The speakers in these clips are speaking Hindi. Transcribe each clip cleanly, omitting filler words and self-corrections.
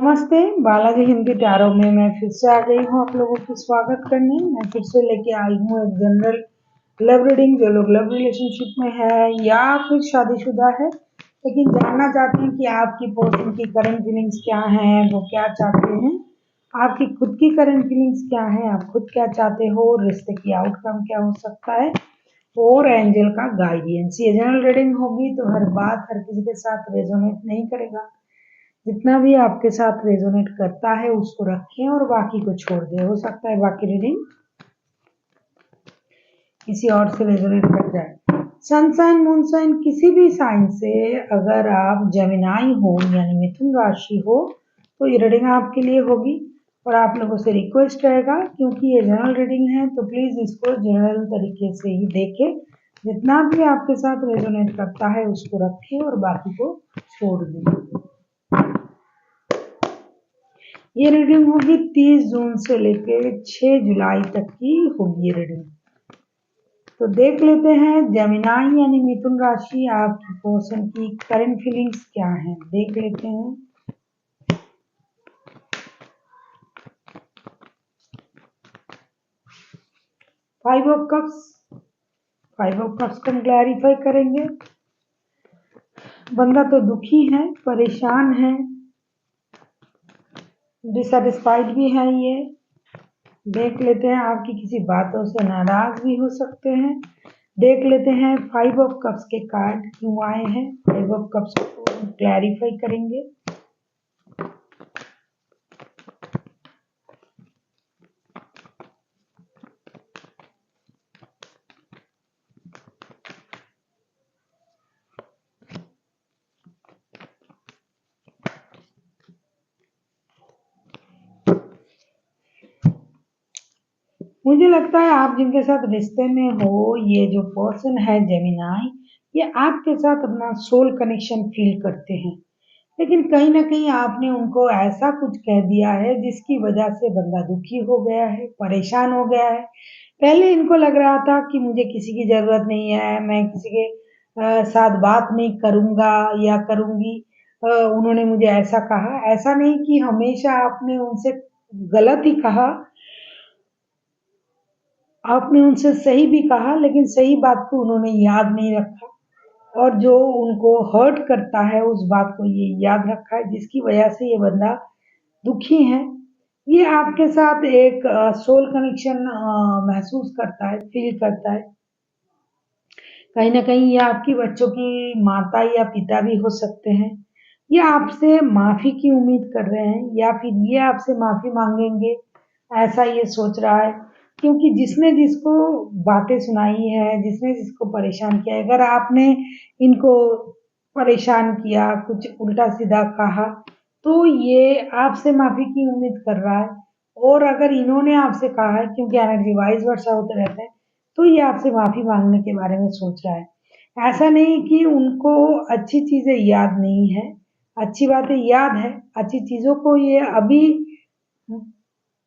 नमस्ते, बालाजी हिंदी टैरो में मैं फिर से आ गई हूँ आप लोगों को स्वागत करने। मैं फिर से लेके आई हूँ एक जनरल लव रीडिंग। जो लोग लव रिलेशनशिप में है या फिर शादीशुदा है लेकिन जानना चाहते हैं कि आपकी पर्सन की करंट फीलिंग्स क्या हैं, वो क्या चाहते हैं, आपकी खुद की करंट फीलिंग्स क्या है, आप खुद क्या चाहते हो, रिश्ते की आउटकम क्या हो सकता है और एंजल का गाइडेंस। ये जनरल रीडिंग होगी तो हर बात हर किसी के साथ रेजोनेट नहीं करेगा। जितना भी आपके साथ रेजोनेट करता है उसको रखें और बाकी को छोड़ दें। हो सकता है बाकी रीडिंग किसी और से रेजोनेट कर जाए। सनसाइन मूनसाइन किसी भी साइन से अगर आप जेमिनाई हो यानी मिथुन राशि हो तो ये रीडिंग आपके लिए होगी। और आप लोगों से रिक्वेस्ट रहेगा, क्योंकि ये जनरल रीडिंग है तो प्लीज इसको जनरल तरीके से ही देखें। जितना भी आपके साथ रेजोनेट करता है उसको रखें और बाकी को छोड़ दें। ये रीडिंग होगी 30 जून से लेकर 6 जुलाई तक की होगी ये रीडिंग। तो देख लेते हैं जेमिनाई यानी मिथुन राशि आपकी पर्सन की करंट फीलिंग्स क्या हैं, देख लेते हैं। फाइव ऑफ कप्स को हम क्लैरिफाई करेंगे। बंदा तो दुखी है, परेशान है, डिससेटिस्फाइड भी है। ये देख लेते हैं आपकी किसी बातों से नाराज भी हो सकते हैं। देख लेते हैं 5 ऑफ कप्स के कार्ड क्यों आए हैं। 5 ऑफ कप्स को हम क्लैरिफाई करेंगे। मुझे लगता है आप जिनके साथ रिश्ते में हो, ये जो पर्सन है जेमिनाई, ये आपके साथ अपना सोल कनेक्शन फील करते हैं। लेकिन कहीं ना कहीं आपने उनको ऐसा कुछ कह दिया है जिसकी वजह से बंदा दुखी हो गया है, परेशान हो गया है। पहले इनको लग रहा था कि मुझे किसी की जरूरत नहीं है, मैं किसी के साथ बात नहीं करूंगा या करूंगी। उन्होंने मुझे ऐसा कहा, ऐसा नहीं कि हमेशा आपने उनसे गलत ही कहा, आपने उनसे सही भी कहा, लेकिन सही बात को उन्होंने याद नहीं रखा और जो उनको हर्ट करता है उस बात को ये याद रखा है, जिसकी वजह से ये बंदा दुखी है। ये आपके साथ एक सोल कनेक्शन महसूस करता है, फील करता है। कहीं ना कहीं ये आपकी बच्चों की माता या पिता भी हो सकते हैं। ये आपसे माफी की उम्मीद कर रहे हैं या फिर ये आपसे माफी मांगेंगे, ऐसा ये सोच रहा है। क्योंकि जिसने जिसको बातें सुनाई है, जिसने जिसको परेशान किया है, अगर आपने इनको परेशान किया, कुछ उल्टा सीधा कहा, तो ये आपसे माफी की उम्मीद कर रहा है। और अगर इन्होंने आपसे कहा है, क्योंकि एनर्जी वाइज वर्षा होते रहते हैं, तो ये आपसे माफी मांगने के बारे में सोच रहा है। ऐसा नहीं कि उनको अच्छी चीजें याद नहीं है, अच्छी बातें याद है। अच्छी चीजों को ये अभी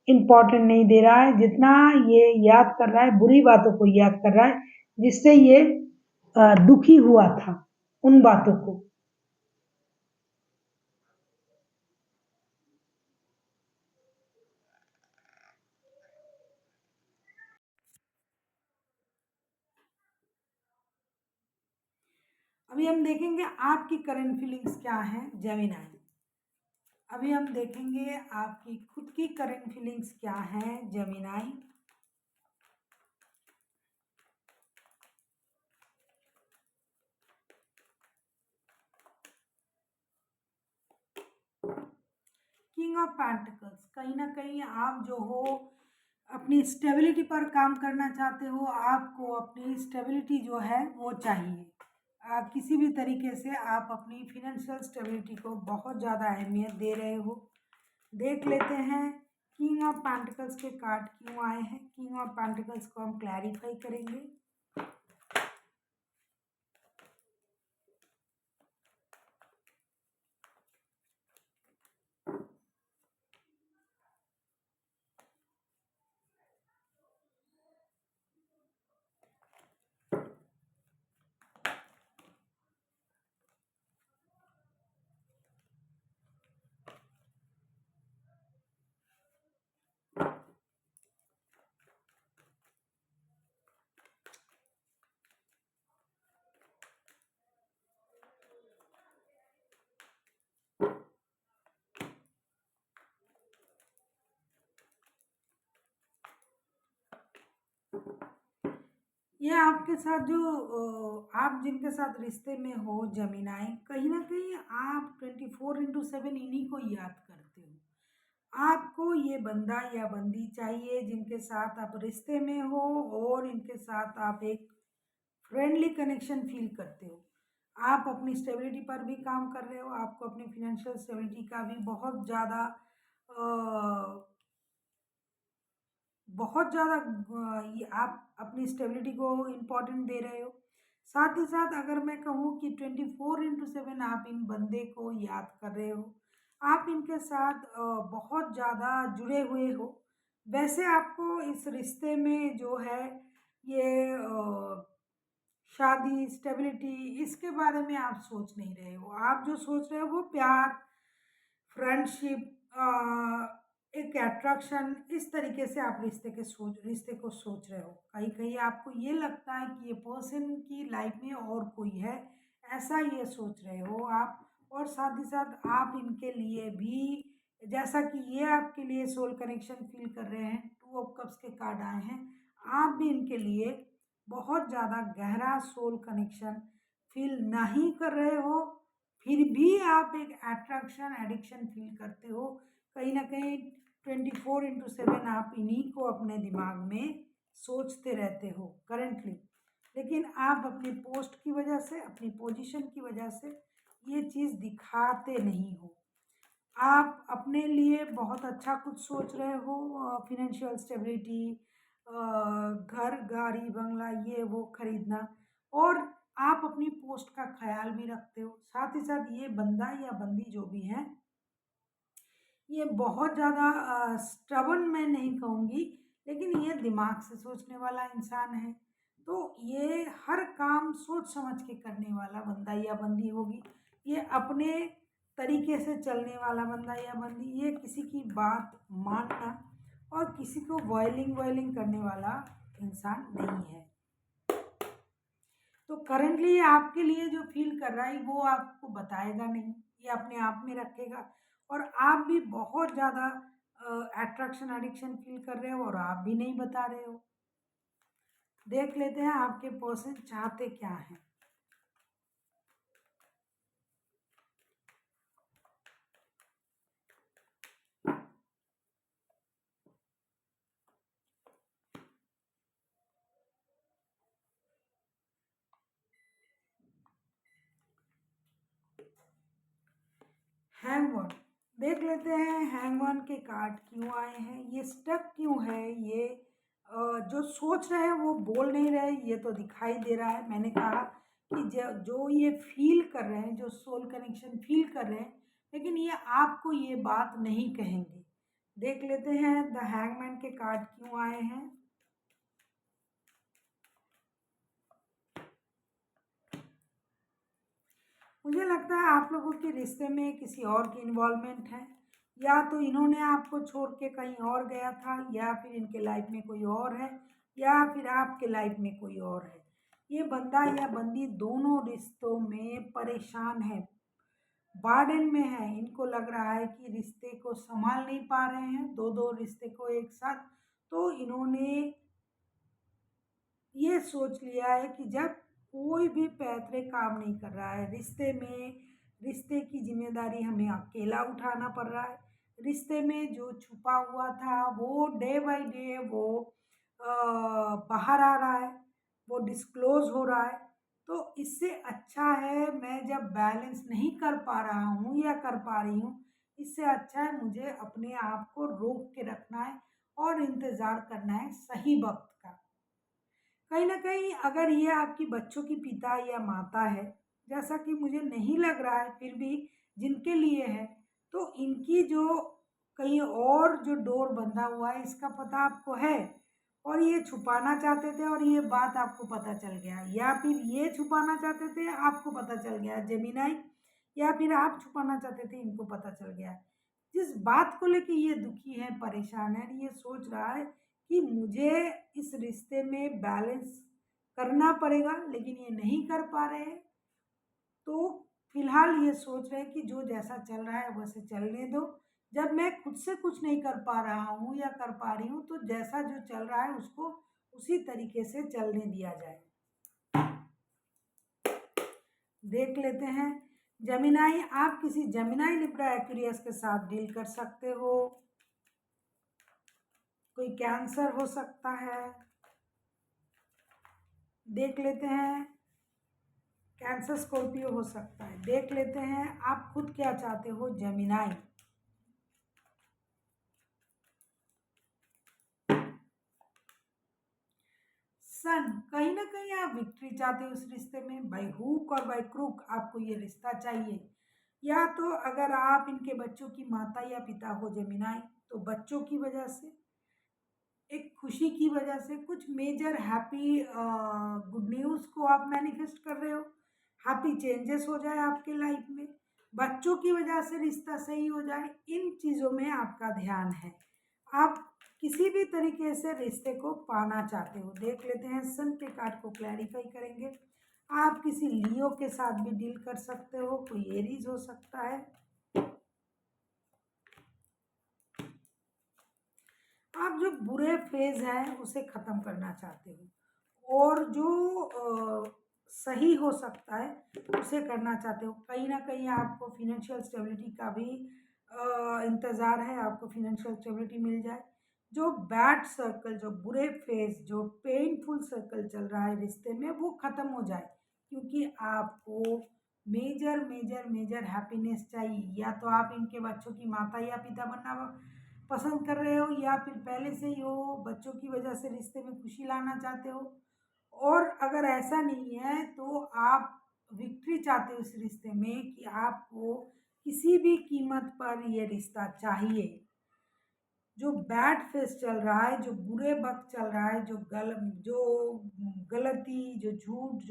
इम्पोर्टेंट नहीं दे रहा है, जितना ये याद कर रहा है बुरी बातों को याद कर रहा है, जिससे ये दुखी हुआ था उन बातों को। अभी हम देखेंगे आपकी करंट फीलिंग्स क्या हैं जेमिनाई। अभी हम देखेंगे आपकी खुद की करंट फीलिंग्स क्या हैं जेमिनाई। किंग ऑफ पेंटिकल्स, कहीं ना कहीं आप जो हो अपनी स्टेबिलिटी पर काम करना चाहते हो। आपको अपनी स्टेबिलिटी जो है वो चाहिए। किसी भी तरीके से आप अपनी फिनेंशियल स्टेबिलिटी को बहुत ज़्यादा अहमियत दे रहे हो। देख लेते हैं किंग ऑफ पेंटिकल्स के कार्ड क्यों आए हैं। किंग ऑफ पेंटिकल्स को हम क्लैरिफाई करेंगे। ये आपके साथ जो आप जिनके साथ रिश्ते में हो जमीनाएं, कहीं ना कहीं आप 24/7 इन्हीं को याद करते हो। आपको ये बंदा या बंदी चाहिए जिनके साथ आप रिश्ते में हो और इनके साथ आप एक फ्रेंडली कनेक्शन फील करते हो। आप अपनी स्टेबिलिटी पर भी काम कर रहे हो, आपको अपनी फाइनेंशियल स्टेबिलिटी का भी बहुत ज़्यादा ये आप अपनी स्टेबिलिटी को इम्पोर्टेंट दे रहे हो। साथ ही साथ अगर मैं कहूँ कि 24/7 आप इन बंदे को याद कर रहे हो, आप इनके साथ बहुत ज़्यादा जुड़े हुए हो। वैसे आपको इस रिश्ते में जो है ये शादी, स्टेबिलिटी, इसके बारे में आप सोच नहीं रहे हो। आप जो सोच रहे हो वो प्यार, फ्रेंडशिप, एक अट्रैक्शन, इस तरीके से आप रिश्ते को सोच रहे हो। कहीं कहीं आपको ये लगता है कि ये पर्सन की लाइफ में और कोई है, ऐसा ये सोच रहे हो आप। और साथ ही साथ आप इनके लिए भी, जैसा कि ये आपके लिए सोल कनेक्शन फील कर रहे हैं, 2 ऑफ कप्स के कार्ड आए हैं, आप भी इनके लिए बहुत ज़्यादा गहरा सोल कनेक्शन फील नहीं कर रहे हो, फिर भी आप एक अट्रैक्शन, एडिक्शन फील करते हो। कहीं ना कहीं 24/7 आप इन्हीं को अपने दिमाग में सोचते रहते हो करंटली। लेकिन आप अपनी पोस्ट की वजह से, अपनी पोजीशन की वजह से ये चीज़ दिखाते नहीं हो। आप अपने लिए बहुत अच्छा कुछ सोच रहे हो, फिनेंशियल स्टेबिलिटी, घर, गाड़ी, बंगला, ये वो खरीदना, और आप अपनी पोस्ट का ख्याल भी रखते हो। साथ ही साथ ये बंदा या बंदी जो भी है, ये बहुत ज़्यादा स्टबर्न मैं नहीं कहूँगी, लेकिन ये दिमाग से सोचने वाला इंसान है। तो ये हर काम सोच समझ के करने वाला बंदा या बंदी होगी। ये अपने तरीके से चलने वाला बंदा या बंदी, ये किसी की बात मानना और किसी को वॉयलिंग वॉयलिंग करने वाला इंसान नहीं है। तो करंटली आपके लिए जो फील कर रहा है वो आपको बताएगा नहीं, ये अपने आप में रखेगा। और आप भी बहुत ज़्यादा अट्रैक्शन, एडिक्शन फील कर रहे हो और आप भी नहीं बता रहे हो। देख लेते हैं आपके पर्सन चाहते क्या हैं। हैंगवन, देख लेते हैं हैंगवन के कार्ड क्यों आए हैं, ये स्टक क्यों है, ये जो सोच रहे हैं वो बोल नहीं रहे, ये तो दिखाई दे रहा है। मैंने कहा कि जो ये फील कर रहे हैं, जो सोल कनेक्शन फील कर रहे हैं, लेकिन ये आपको ये बात नहीं कहेंगे। देख लेते हैं द हैंगमैन के कार्ड क्यों आए हैं। मुझे लगता है आप लोगों के रिश्ते में किसी और की इन्वॉल्वमेंट है, या तो इन्होंने आपको छोड़ के कहीं और गया था, या फिर इनके लाइफ में कोई और है, या फिर आपके लाइफ में कोई और है। ये बंदा या बंदी दोनों रिश्तों में परेशान है, बार्डन में है। इनको लग रहा है कि रिश्ते को संभाल नहीं पा रहे हैं, दो दो रिश्ते को एक साथ। तो इन्होंने ये सोच लिया है कि जब कोई भी पैतरे काम नहीं कर रहा है रिश्ते में, रिश्ते की जिम्मेदारी हमें अकेला उठाना पड़ रहा है। रिश्ते में जो छुपा हुआ था वो डे बाय डे वो बाहर आ रहा है, वो डिस्क्लोज हो रहा है। तो इससे अच्छा है, मैं जब बैलेंस नहीं कर पा रहा हूँ या कर पा रही हूँ, इससे अच्छा है मुझे अपने आप को रोक के रखना है और इंतज़ार करना है सही वक्त का। कहीं न कहीं अगर ये आपकी बच्चों की पिता या माता है, जैसा कि मुझे नहीं लग रहा है, फिर भी जिनके लिए है, तो इनकी जो कहीं और जो डोर बंधा हुआ है इसका पता आपको है, और ये छुपाना चाहते थे और ये बात आपको पता चल गया, या फिर ये छुपाना चाहते थे आपको पता चल गया जेमिनी, या फिर आप छुपाना चाहते थे इनको पता चल गया। जिस बात को लेके ये दुखी है, परेशान है, ये सोच रहा है कि मुझे इस रिश्ते में बैलेंस करना पड़ेगा, लेकिन ये नहीं कर पा रहे हैं। तो फिलहाल ये सोच रहे हैं कि जो जैसा चल रहा है वैसे चलने दो। जब मैं खुद से कुछ नहीं कर पा रहा हूँ या कर पा रही हूँ, तो जैसा जो चल रहा है उसको उसी तरीके से चलने दिया जाए। देख लेते हैं जेमिनाई, आप किसी जेमिनाई लिब्रा एक्वेरियस के साथ डील कर सकते हो। कोई कैंसर हो सकता है। देख लेते हैं कैंसर स्कॉर्पियो हो सकता है। देख लेते हैं आप खुद क्या चाहते हो जेमिनाई। सन, कहीं ना कहीं आप विक्ट्री चाहते हो उस रिश्ते में, बाय हुक और बाय क्रूक आपको ये रिश्ता चाहिए। या तो अगर आप इनके बच्चों की माता या पिता हो जेमिनाई, तो बच्चों की वजह से, एक खुशी की वजह से, कुछ मेजर हैप्पी गुड न्यूज़ को आप मैनिफेस्ट कर रहे हो, हैप्पी चेंजेस हो जाए आपके लाइफ में, बच्चों की वजह से रिश्ता सही हो जाए, इन चीज़ों में आपका ध्यान है। आप किसी भी तरीके से रिश्ते को पाना चाहते हो। देख लेते हैं सन के कार्ड को क्लैरिफाई करेंगे। आप किसी लियो के साथ भी डील कर सकते हो, कोई एरीज हो सकता है। आप जो बुरे फेज है उसे खत्म करना चाहते हो, और जो सही हो सकता है उसे करना चाहते हो। कहीं ना कहीं आपको फिनेंशियल स्टेबिलिटी का भी इंतज़ार है, आपको फिनेंशियल स्टेबिलिटी मिल जाए। जो बैड सर्कल, जो बुरे फेज, जो पेनफुल सर्कल चल रहा है रिश्ते में, वो ख़त्म हो जाए, क्योंकि आपको मेजर मेजर मेजर हैप्पीनेस चाहिए। या तो आप इनके बच्चों की माता या पिता बनना पसंद कर रहे हो, या फिर पहले से ही हो बच्चों की वजह से रिश्ते में खुशी लाना चाहते हो, और अगर ऐसा नहीं है तो आप विक्ट्री चाहते हो इस रिश्ते में, कि आपको किसी भी कीमत पर ये रिश्ता चाहिए। जो बैड फेस चल रहा है, जो बुरे वक्त चल रहा है, जो गलती, जो झूठ,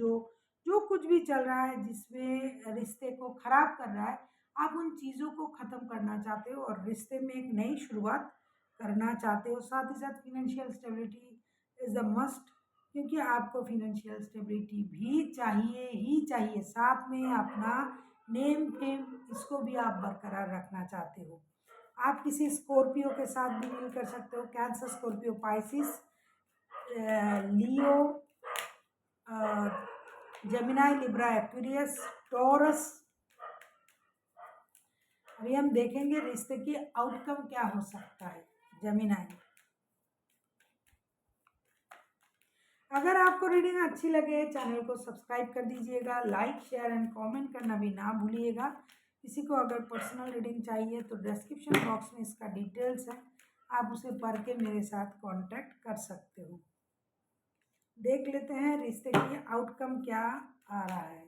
जो कुछ भी चल रहा है जिसमें रिश्ते को खराब कर रहा है, आप उन चीज़ों को ख़त्म करना चाहते हो और रिश्ते में एक नई शुरुआत करना चाहते हो। साथ ही साथ financial stability is the must, क्योंकि आपको फिनेंशियल स्टेबिलिटी भी चाहिए ही चाहिए। साथ में अपना नेम फेम, इसको भी आप बरकरार रखना चाहते हो। आप किसी स्कॉर्पियो के साथ भी डील कर सकते हो, कैंसर, स्कॉर्पियो, पाइसिस, लियो, जेमिनाई, लिब्रा, एक्वेरियस, टॉरस। अभी हम देखेंगे रिश्ते की आउटकम क्या हो सकता है जेमिनाई। अगर आपको रीडिंग अच्छी लगे, चैनल को सब्सक्राइब कर दीजिएगा, लाइक शेयर एंड कमेंट करना भी ना भूलिएगा। किसी को अगर पर्सनल रीडिंग चाहिए तो डिस्क्रिप्शन बॉक्स में इसका डिटेल्स है, आप उसे पढ़ के मेरे साथ कांटेक्ट कर सकते हो। देख लेते हैं रिश्ते की आउटकम क्या आ रहा है।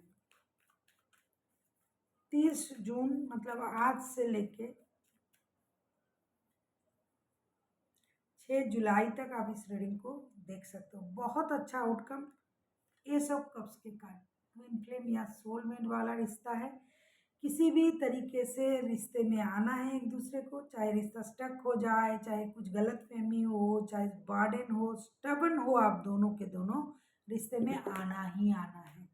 30 जून मतलब आज से लेके 6 जुलाई तक आप इस रीडिंग को देख सकते हो। बहुत अच्छा आउटकम। एस ऑफ कप्स के कार्ड, ट्विन फ्लेम या सोलमेट वाला रिश्ता है। किसी भी तरीके से रिश्ते में आना है एक दूसरे को, चाहे रिश्ता स्टक हो जाए, चाहे कुछ गलत फहमी हो, चाहे बर्डन हो, स्टबन हो, आप दोनों के दोनों रिश्ते में आना ही आना है।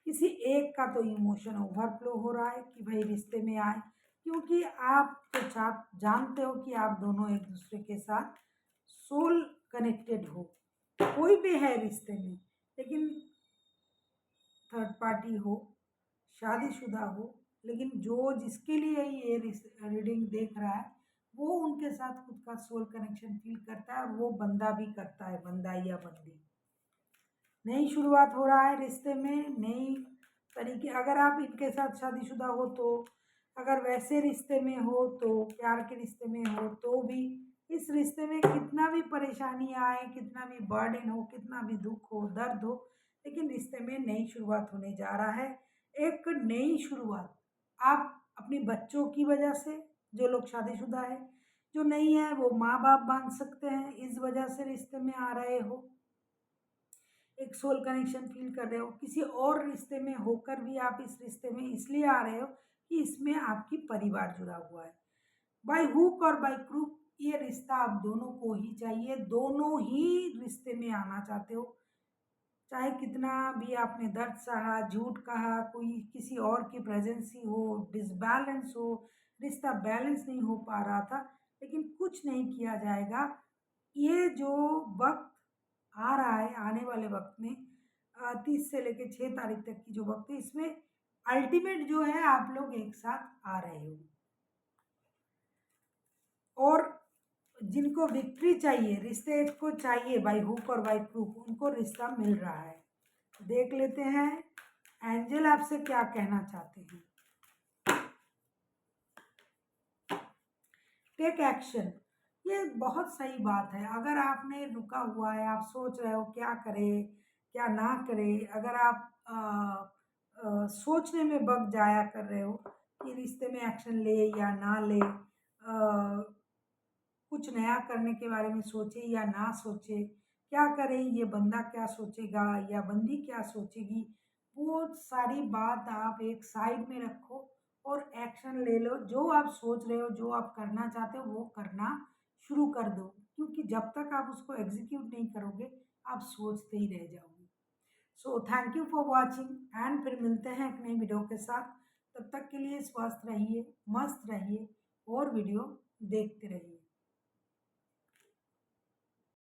किसी एक का तो इमोशन ओवरफ्लो हो रहा है कि भाई रिश्ते में आए, क्योंकि आप तो जानते हो कि आप दोनों एक दूसरे के साथ सोल कनेक्टेड हो। कोई भी है रिश्ते में, लेकिन थर्ड पार्टी हो, शादीशुदा हो, लेकिन जो जिसके लिए ये रीडिंग देख रहा है, वो उनके साथ खुद का सोल कनेक्शन फील करता है, और वो बंदा भी करता है, बंदा या बंदी। नई शुरुआत हो रहा है रिश्ते में, नई तरीके। अगर आप इनके साथ शादीशुदा हो तो, अगर वैसे रिश्ते में हो तो, प्यार के रिश्ते में हो तो भी, इस रिश्ते में कितना भी परेशानी आए, कितना भी बर्डन हो, कितना भी दुख हो, दर्द हो, लेकिन रिश्ते में नई शुरुआत होने जा रहा है। एक नई शुरुआत आप अपने बच्चों की वजह से, जो लोग शादीशुदा है, जो नहीं है वो माँ बाप बांध सकते हैं, इस वजह से रिश्ते में आ रहे हो। एक सोल कनेक्शन फील कर रहे हो, किसी और रिश्ते में होकर भी आप इस रिश्ते में इसलिए आ रहे हो कि इसमें आपकी परिवार जुड़ा हुआ है। बाय हुक और बाय क्रूक ये रिश्ता आप दोनों को ही चाहिए, दोनों ही रिश्ते में आना चाहते हो। चाहे कितना भी आपने दर्द सहा, झूठ कहा, कोई किसी और की प्रेजेंसी हो, डिसबैलेंस हो, रिश्ता बैलेंस नहीं हो पा रहा था, लेकिन कुछ नहीं किया जाएगा। ये जो वक्त आ रहा है आने वाले वक्त में 30 से लेकर 6 तारीख तक की जो वक्त है, इसमें अल्टीमेट जो है आप लोग एक साथ आ रहे हो। और जिनको विक्ट्री चाहिए, रिश्ते को चाहिए बाय हुक और बाय क्रूक, उनको रिश्ता मिल रहा है। देख लेते हैं एंजल आपसे क्या कहना चाहते हैं। टेक एक्शन, ये बहुत सही बात है। अगर आपने रुका हुआ है, आप सोच रहे हो क्या करें क्या ना करें, अगर आप सोचने में वक्त जाया कर रहे हो कि रिश्ते में एक्शन ले या ना ले, कुछ नया करने के बारे में सोचे या ना सोचे, क्या करें, ये बंदा क्या सोचेगा या बंदी क्या सोचेगी, वो सारी बात आप एक साइड में रखो और एक्शन ले लो। जो आप सोच रहे हो, जो आप करना चाहते हो, वो करना शुरू कर दो, क्योंकि जब तक आप उसको एग्जीक्यूट नहीं करोगे आप सोचते ही रह जाओगे। So thank you for watching and फिर मिलते हैं एक नई वीडियो के साथ। तब तक के लिए स्वस्थ रहिए, मस्त रहिए और वीडियो देखते रहिए।